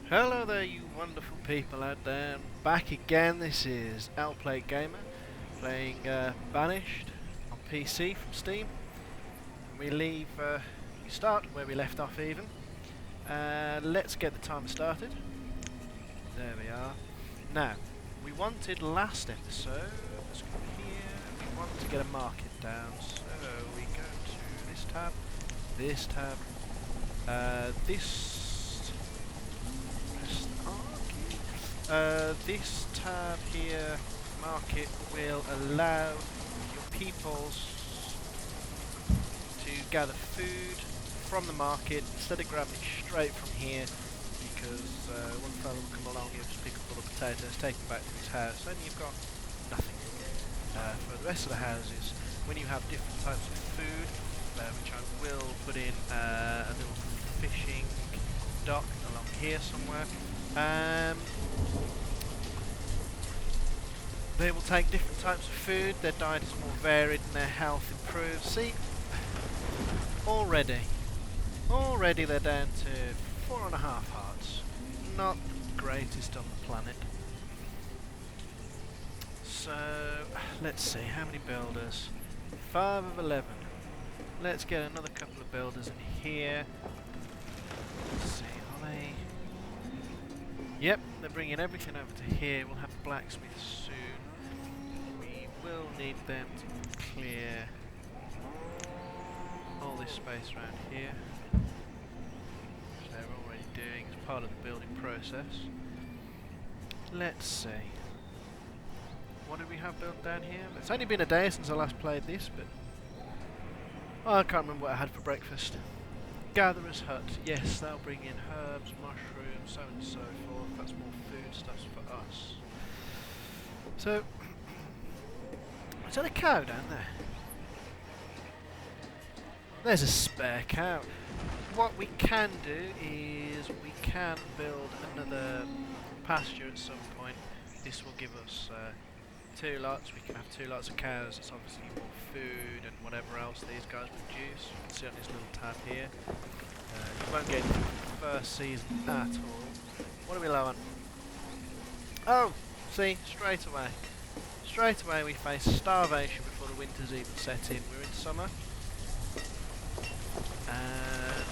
Hello there, you wonderful people out there. I'm back again. This is L Gamer playing Banished on PC from Steam. And we start where we left off even. Let's get the timer started. There we are. Now, we wanted last episode, let's go here, we want to get a market down. So we go to this tab, this tab here, market, will allow your peoples to gather food from the market instead of grabbing it straight from here, because one fellow will come along, he'll just pick up all the potatoes, take them back to his house, and you've got nothing. For the rest of the houses, when you have different types of food, which I will put in a little fishing dock along here somewhere, they will take different types of food, their diet is more varied and their health improves. See, already they're down to 4.5 hearts. Not the greatest on the planet. So, let's see, how many builders? 5 of 11. Let's get another couple of builders in here. Let's see, are they... Yep, they're bringing everything over to here. We'll have a blacksmith soon. We will need them to clear all this space around here, which they're already doing as part of the building process. Let's see. What do we have built down here? It's only been a day since I last played this, but... Oh, I can't remember what I had for breakfast. Gatherer's hut. Yes, they'll bring in herbs, mushrooms, so on and so forth. That's more foodstuffs for us. So, is that a cow down there? There's a spare cow. What we can do is we can build another pasture at some point. This will give us 2 lots. We can have 2 lots of cows. It's obviously more food and whatever else these guys produce. You can see on this little tab here. You won't get anything from the first season at all. What are we low on? Oh, see, straight away. Straight away we face starvation before the winter's even set in. We're in summer. And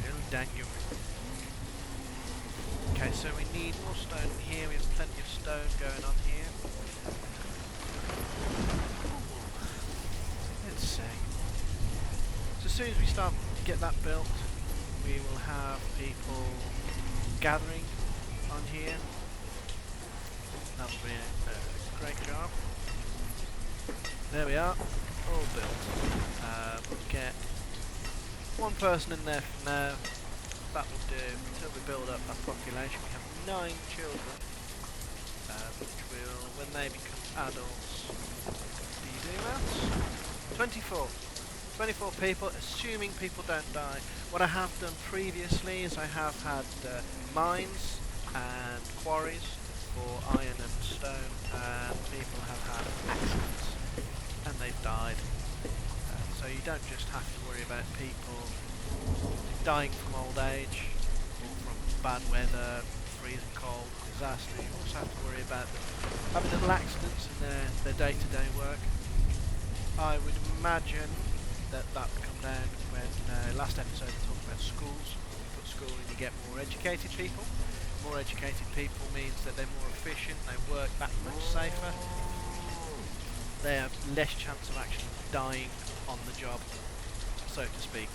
build Daniel. Okay, so we need more stone here. We have plenty of stone going on here. Let's see. So as soon as we start to get that built, we will have people gathering on here. That'll be a great job. There we are, all built. We'll get 1 person in there for now. That will do until we build up that population. We have 9 children, which will, when they become adults, do you do maths? 24 people, assuming people don't die. What I have done previously is I have had mines and quarries for iron and stone, and people have had accidents and they've died. So you don't just have to worry about people dying from old age or from bad weather, freezing cold, disaster. You also have to worry about them having little accidents in their day-to-day work. I would imagine that would come down when last episode we talked about schools. You put school and you get more educated people. More educated people means that they're more efficient, they work that much safer. They have less chance of actually dying on the job, so to speak.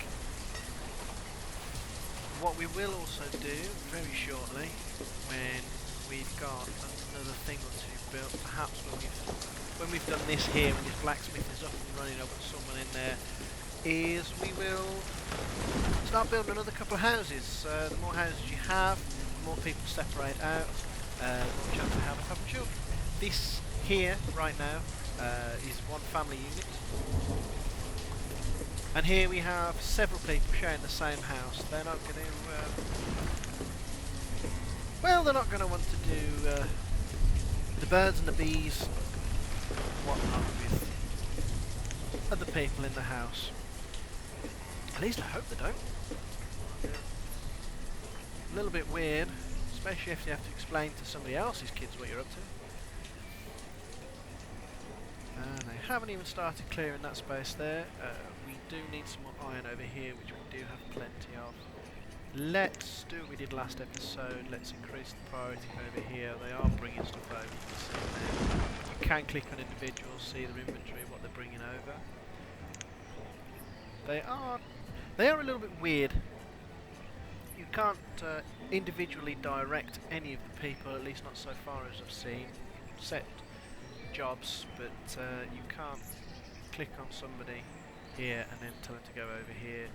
What we will also do very shortly, when we've got another thing or 2 built, perhaps when we've done this here, when this blacksmith is up and running, I've got someone in there, is we will start building another couple of houses. The more houses you have, the more people separate out, the more chance of having children. This here, right now, is 1 family unit. And here we have several people sharing the same house. They're not going to... well, they're not going to want to do the birds and the bees and whatnot with other people in the house. At least I hope they don't. a little bit weird, especially if you have to explain to somebody else's kids what you're up to. And they haven't even started clearing that space there. We do need some more iron over here, which we do have plenty of. Let's do what we did last episode. Let's increase the priority over here. They are bringing stuff over. You can see there. You can click on individuals, see their inventory, what they're bringing over. They are a little bit weird. You can't individually direct any of the people, at least not so far as I've seen. Set jobs, but you can't click on somebody here and then tell them to go over here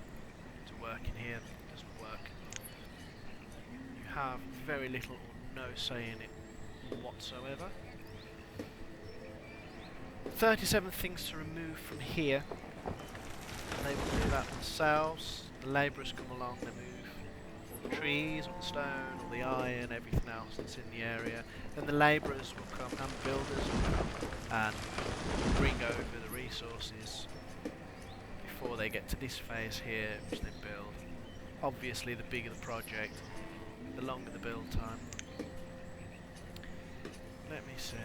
to work in here. It doesn't work. You have very little or no say in it whatsoever. 37 things to remove from here. They will do that themselves. The labourers come along, they move all the trees, all the stone, all the iron, everything else that's in the area. Then the labourers will come and the builders will come and bring over the resources before they get to this phase here, which they build. Obviously, the bigger the project, the longer the build time. Let me see.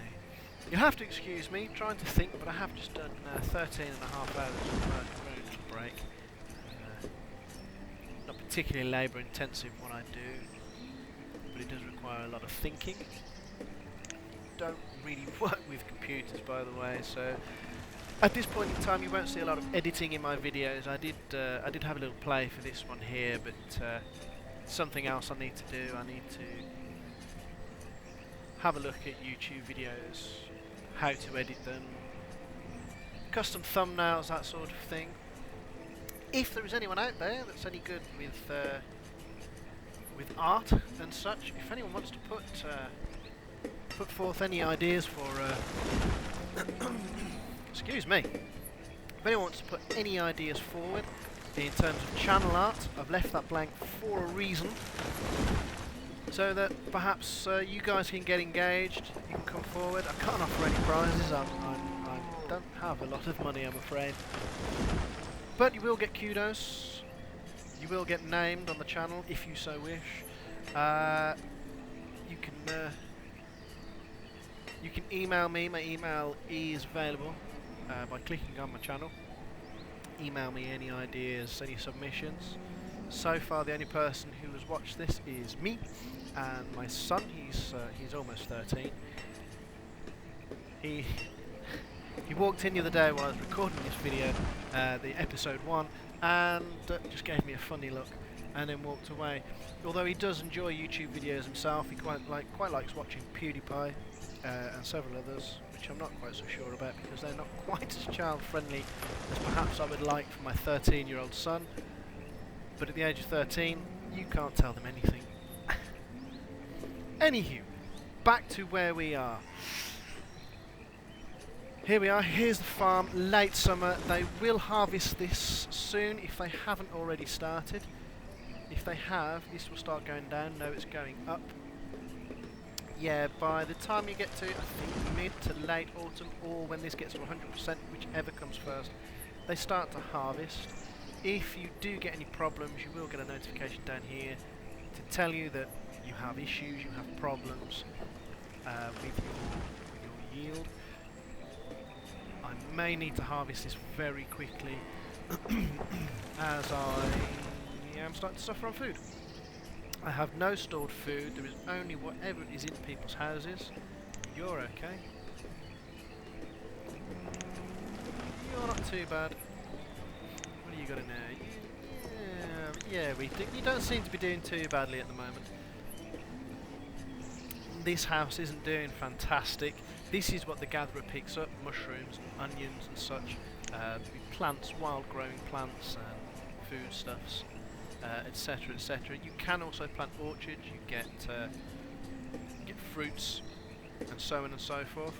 You'll have to excuse me, trying to think, but I have just done 13 and a half hours of work, a very little break. Not particularly labour intensive what I do, but it does require a lot of thinking. Don't really work with computers, by the way, so at this point in time you won't see a lot of editing in my videos. I did have a little play for this one here, but something else I need to do. I need to have a look at YouTube videos, how to edit them, custom thumbnails, that sort of thing. If there is anyone out there that's any good with art and such, if anyone wants to put forth any ideas for excuse me, if anyone wants to put any ideas forward in terms of channel art, I've left that blank for a reason, so that perhaps you guys can get engaged. You can come forward. I can't offer any prizes. I don't have a lot of money, I'm afraid. But you will get kudos. You will get named on the channel if you so wish. You can email me. My email is available by clicking on my channel. Email me any ideas, any submissions. So far, the only person who has watched this is me and my son. He's almost 13. He walked in the other day while I was recording this video, the episode 1, and just gave me a funny look, and then walked away. Although he does enjoy YouTube videos himself, he quite likes watching PewDiePie and several others, which I'm not quite so sure about because they're not quite as child friendly as perhaps I would like for my 13-year-old son. But at the age of 13, you can't tell them anything. Anywho, back to where we are. Here we are, here's the farm, late summer. They will harvest this soon if they haven't already started. If they have, this will start going down. No, it's going up. Yeah, by the time you get to, I think, mid to late autumn, or when this gets to 100%, whichever comes first, they start to harvest. If you do get any problems, you will get a notification down here to tell you that you have issues, you have problems with your yield. I may need to harvest this very quickly as I am starting to suffer on food. I have no stored food, there is only whatever is in people's houses. You're okay. You're not too bad. What do you got in there? Yeah, you don't seem to be doing too badly at the moment. This house isn't doing fantastic. This is what the gatherer picks up, mushrooms, and onions and such. Plants, wild growing plants and foodstuffs, etc, etc. You can also plant orchards, you get fruits and so on and so forth.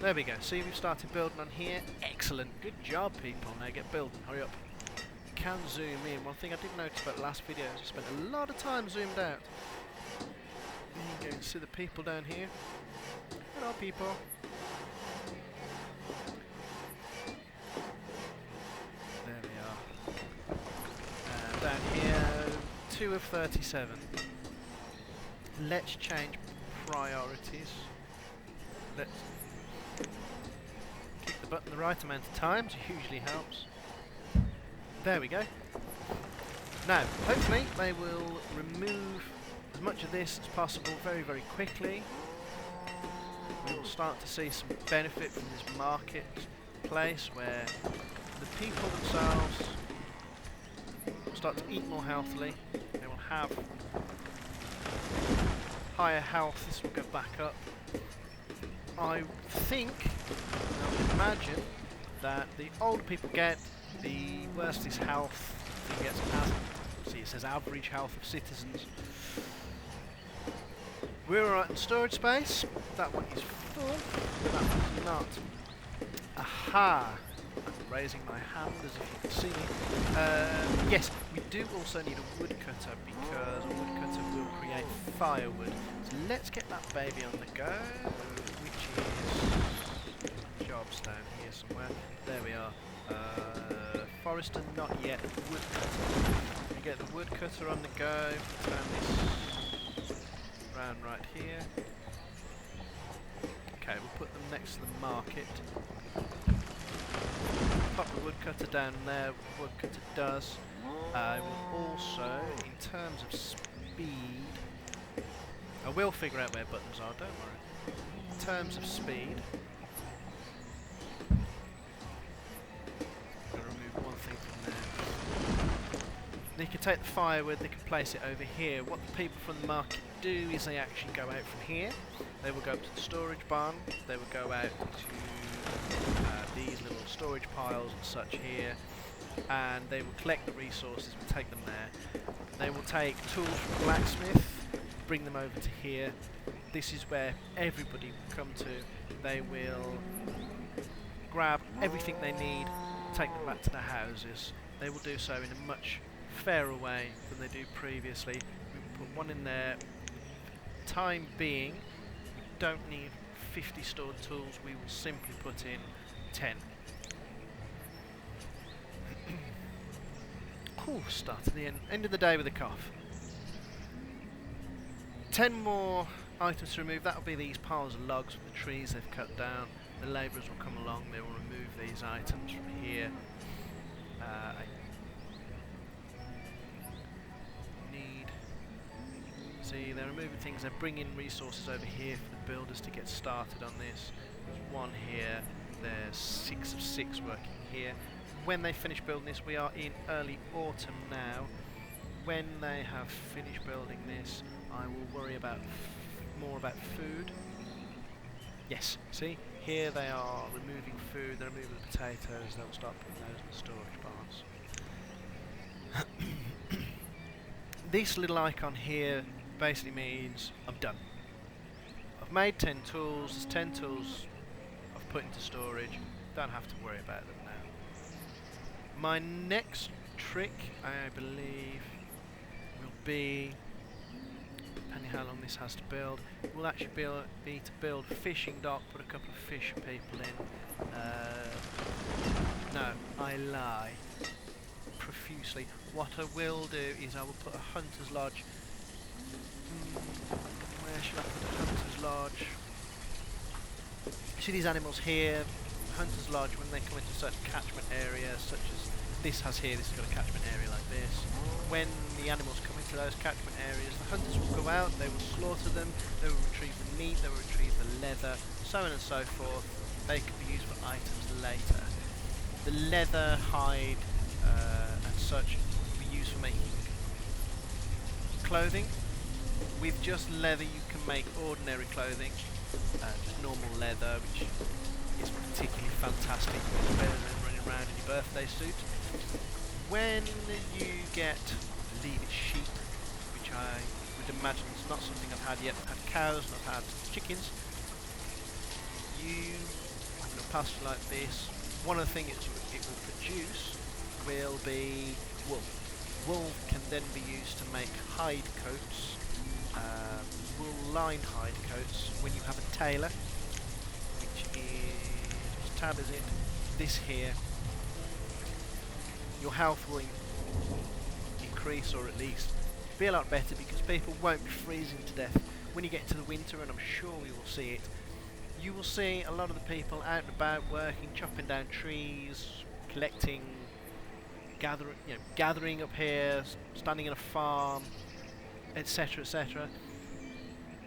There we go, see we've started building on here. Excellent, good job people, now get building, hurry up. Can zoom in. One thing I did notice about the last video is I spent a lot of time zoomed out. There you go, see the people down here. Hello people. There we are. 2 of 37. Let's change priorities. Let's keep the button the right amount of times, it usually helps. There we go. Now, hopefully they will remove as much of this as possible very, very quickly. We will start to see some benefit from this marketplace where the people themselves will start to eat more healthily. They will have higher health. This will go back up. I think, I would imagine, that the older people get, the worse this health thing gets. See, it says average health of citizens. We're alright in storage space. That one is full. That one's not. Aha! I'm raising my hand as if you can see me. Yes, we do also need a woodcutter because a woodcutter will create firewood. So let's get that baby on the go, which is jobs down here somewhere. There we are. Forester, not yet. Woodcutter. We get the woodcutter on the go. Turn this round right here. Okay, we'll put them next to the market. Pop the woodcutter down there. Woodcutter does. I will also, in terms of speed, I will figure out where buttons are. Don't worry. In terms of speed, got to remove one thing from there. They can take the firewood. They can place it over here. What the people from the market do is they actually go out from here. They will go up to the storage barn. They will go out to these little storage piles and such here, and they will collect the resources and take them there. They will take tools from the blacksmith, bring them over to here. This is where everybody will come to. They will grab everything they need, take them back to their houses. They will do so in a much fairer way than they do previously. We will put one in there. Time being, we don't need 50 stored tools, we will simply put in 10. Cool, start at the end of the day with a cough. 10 more items to remove. That will be these piles of logs from the trees they've cut down. The labourers will come along, they will remove these items from here. See, they're removing things, they're bringing resources over here for the builders to get started on this. There's one here, there's 6 of 6 working here. When they finish building this, we are in early autumn now. When they have finished building this, I will worry about more about food. Yes, see, here they are removing food, they're removing the potatoes, they'll start putting those in the storage barns. This little icon here basically means I'm done. I've made 10 tools, there's 10 tools I've put into storage, don't have to worry about them now. My next trick, I believe, will be, depending how long this has to build, will actually be to build a fishing dock, put a couple of fish people in. No, I lie profusely. What I will do is I will put a hunter's lodge. Where should I put a hunter's lodge? See these animals here? Hunter's lodge, when they come into certain catchment areas, such as this has here, this has got a catchment area like this. When the animals come into those catchment areas, the hunters will go out, they will slaughter them, they will retrieve the meat, they will retrieve the leather, so on and so forth. They can be used for items later. The leather, hide, and such will be used for making clothing. With just leather you can make ordinary clothing, just normal leather, which is particularly fantastic, it's better than running around in your birthday suit. When you get, I believe it's sheep, which I would imagine is not something I've had yet. I've had cows and I've had chickens. You have a pasture like this. One of the things it will produce will be wool. Wool can then be used to make hide coats, wool-lined hide coats. When you have a tailor, which is, which tab is it? This here. Your health will increase, or at least be a lot better because people won't be freezing to death when you get into the winter, and I'm sure we will see it. You will see a lot of the people out and about working, chopping down trees, collecting, gathering up here, standing in a farm, etc., etc.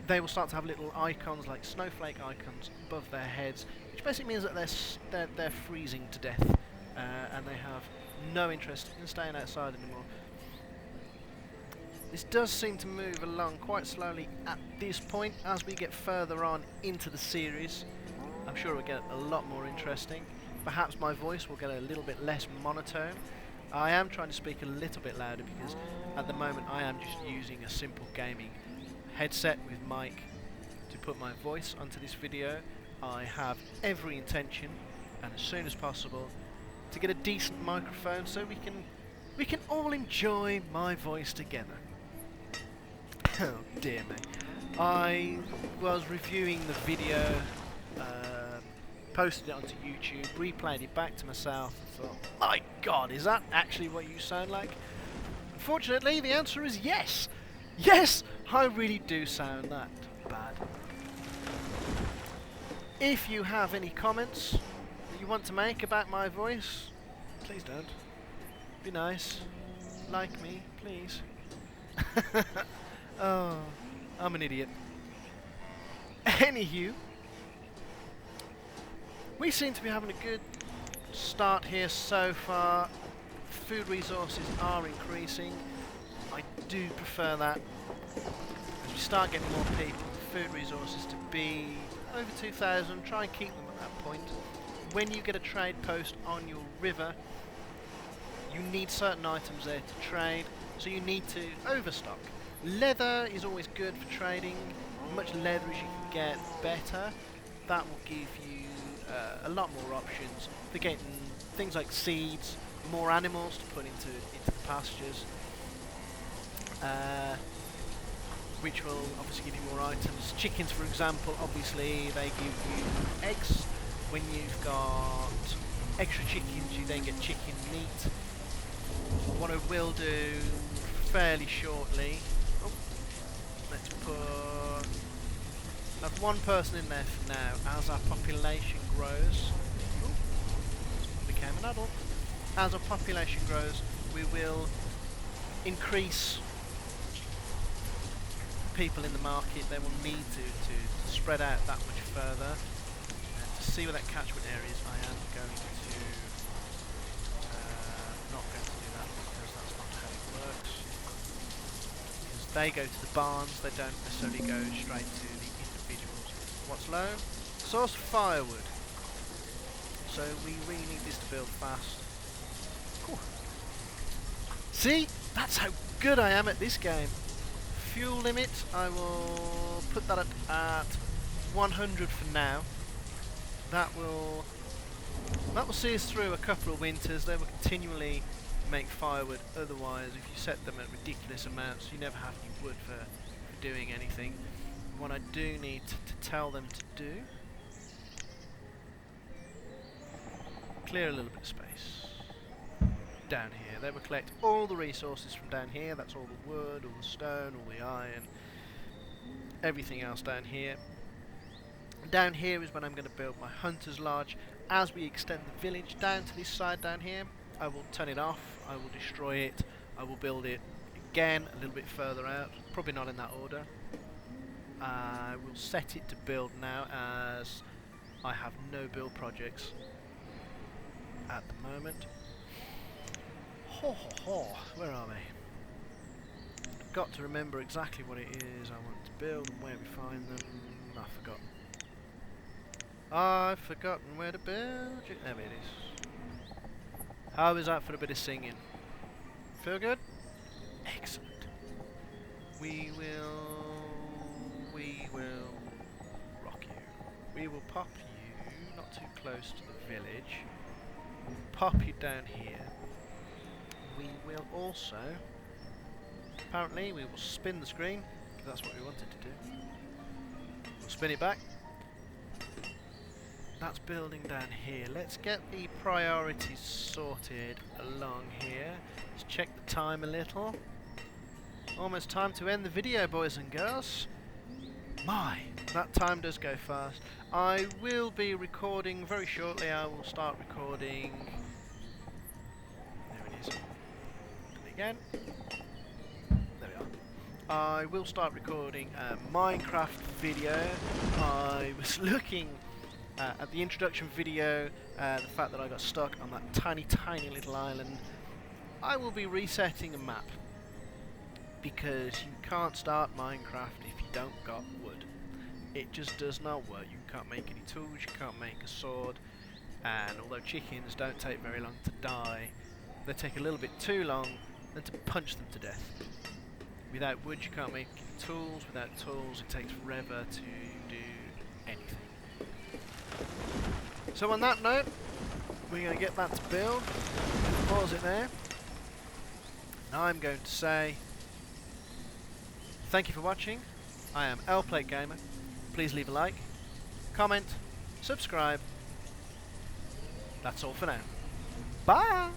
They will start to have little icons, like snowflake icons, above their heads, which basically means that they're freezing to death, and they have no interest in staying outside anymore. This does seem to move along quite slowly at this point. As we get further on into the series, I'm sure it will get a lot more interesting. Perhaps my voice will get a little bit less monotone. I am trying to speak a little bit louder because at the moment I am just using a simple gaming headset with mic to put my voice onto this video. I have every intention, and as soon as possible, to get a decent microphone so we can all enjoy my voice together. Oh dear me. I was reviewing the video, posted it onto YouTube, replayed it back to myself and thought, my god, is that actually what you sound like? Unfortunately, the answer is yes! Yes! I really do sound that bad. If you have any comments that you want to make about my voice, please don't. Be nice. Like me, please. Oh, I'm an idiot. Anywho, we seem to be having a good start here so far. Food resources are increasing. I do prefer that. As we start getting more people, food resources to be over 2,000, try and keep them at that point. When you get a trade post on your river, you need certain items there to trade, so you need to overstock. Leather is always good for trading. Much leather as you can get, better. That will give you a lot more options for getting things like seeds, more animals to put into the pastures, which will obviously give you more items. Chickens, for example, obviously they give you eggs. When you've got extra chickens, you then get chicken meat. What I will do fairly shortly, let's put, have one person in there for now. As our population grows, became an adult. As our population grows, we will increase people in the market. They will need to spread out that much further. And to see where that catchment area is, I am going to not going to do that because that's not how it works. Because they go to the barns, they don't necessarily go straight to the individuals. What's low? Source of firewood. So we really need this to build fast. Cool. See? That's how good I am at this game. Fuel limit, I will put that at 100 for now. That will see us through a couple of winters. They will continually make firewood. Otherwise, if you set them at ridiculous amounts, you never have any wood for doing anything. What I do need to tell them to do, clear a little bit of space down here. They will collect all the resources from down here. That's all the wood, all the stone, all the iron, everything else down here. Down here is when I'm going to build my hunter's lodge. As we extend the village down to this side down here, I will turn it off, I will destroy it, I will build it again a little bit further out, probably not in that order. I will set it to build now as I have no build projects at the moment. Where are we? Got to remember exactly what it is I want to build and where we find them. I've forgotten where to build it. There it is. How is that for a bit of singing? Feel good? Excellent. We will rock you. We will pop you not too close to the village. We'll pop you down here. We will also, apparently we will spin the screen, because that's what we wanted to do. We'll spin it back. That's building down here. Let's get the priorities sorted along here. Let's check the time a little. almost time to end the video, boys and girls. My, that time does go fast. I will be recording very shortly. I will start recording. There it is. And again. There we are. I will start recording a Minecraft video. I was looking at the introduction video, the fact that I got stuck on that tiny little island. I will be resetting a map, because you can't start Minecraft if you don't got wood. It just does not work. You can't make any tools, you can't make a sword, and although chickens don't take very long to die, they take a little bit too long than to punch them to death. Without wood you can't make any tools, without tools it takes forever to do anything. So on that note, we're going to get that to build. Pause it there. Now I'm going to say thank you for watching. I am L-Plate Gamer. Please leave a like, comment, subscribe. That's all for now. Bye!